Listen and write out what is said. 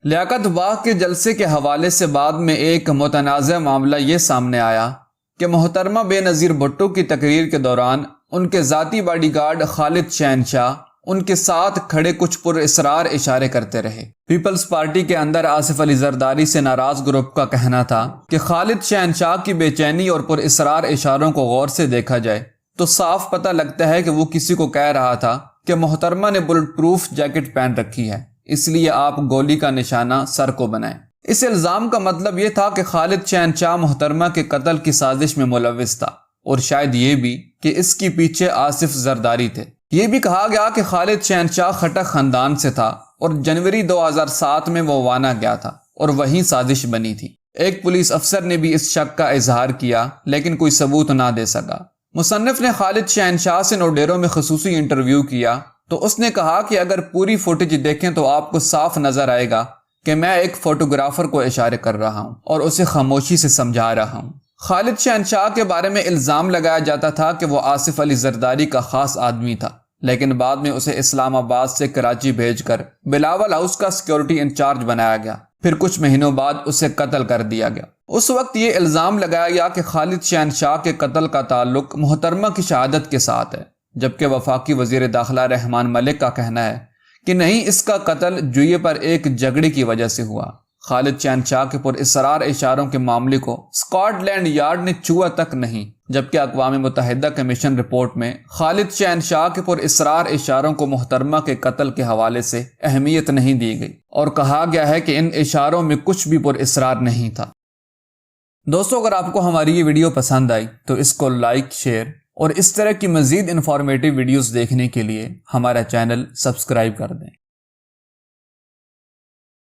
لیاقت باغ کے جلسے کے حوالے سے بعد میں ایک متنازع معاملہ یہ سامنے آیا کہ محترمہ بے نظیر بھٹو کی تقریر کے دوران ان کے ذاتی باڈی گارڈ خالد شہنشاہ ان کے ساتھ کھڑے کچھ پر اسرار اشارے کرتے رہے۔ پیپلز پارٹی کے اندر آصف علی زرداری سے ناراض گروپ کا کہنا تھا کہ خالد شہنشاہ کی بے چینی اور پر اسرار اشاروں کو غور سے دیکھا جائے تو صاف پتہ لگتا ہے کہ وہ کسی کو کہہ رہا تھا کہ محترمہ نے بلٹ پروف جیکٹ پہن رکھی ہے، اس لیے آپ گولی کا نشانہ سر کو بنائیں۔ اس الزام کا مطلب یہ تھا کہ خالد شہنشاہ محترمہ کے قتل کی سازش میں ملوث تھا، اور شاید یہ بھی کہ اس کی پیچھے آصف زرداری تھے۔ یہ بھی کہا گیا کہ خالد شہنشاہ خٹک خاندان سے تھا اور جنوری 2007 میں وہ وانا گیا تھا اور وہیں سازش بنی تھی۔ ایک پولیس افسر نے بھی اس شک کا اظہار کیا لیکن کوئی ثبوت نہ دے سکا۔ مصنف نے خالد شہنشاہ سے نوڈیرو میں خصوصی انٹرویو کیا تو اس نے کہا کہ اگر پوری فوٹیج دیکھیں تو آپ کو صاف نظر آئے گا کہ میں ایک فوٹوگرافر کو اشارے کر رہا ہوں اور اسے خاموشی سے سمجھا رہا ہوں۔ خالد شہنشاہ کے بارے میں الزام لگایا جاتا تھا کہ وہ آصف علی زرداری کا خاص آدمی تھا، لیکن بعد میں اسے اسلام آباد سے کراچی بھیج کر بلاول ہاؤس کا سیکیورٹی انچارج بنایا گیا، پھر کچھ مہینوں بعد اسے قتل کر دیا گیا۔ اس وقت یہ الزام لگایا گیا کہ خالد شہنشاہ کے قتل کا تعلق محترمہ کی شہادت کے ساتھ ہے، جبکہ وفاقی وزیر داخلہ رحمان ملک کا کہنا ہے کہ نہیں، اس کا قتل جوئے پر ایک جھگڑے کی وجہ سے ہوا۔ خالد شہنشاہ کے پر اسرار اشاروں کے معاملے کو اسکاٹ لینڈ یارڈ نے چھوا تک نہیں، جبکہ اقوام متحدہ کمیشن رپورٹ میں خالد شہنشاہ کے پر اسرار اشاروں کو محترمہ کے قتل کے حوالے سے اہمیت نہیں دی گئی اور کہا گیا ہے کہ ان اشاروں میں کچھ بھی پر اسرار نہیں تھا۔ دوستو، اگر آپ کو ہماری یہ ویڈیو پسند آئی تو اس کو لائک، شیئر اور اس طرح کی مزید انفارمیٹیو ویڈیوز دیکھنے کے لیے ہمارا چینل سبسکرائب کر دیں۔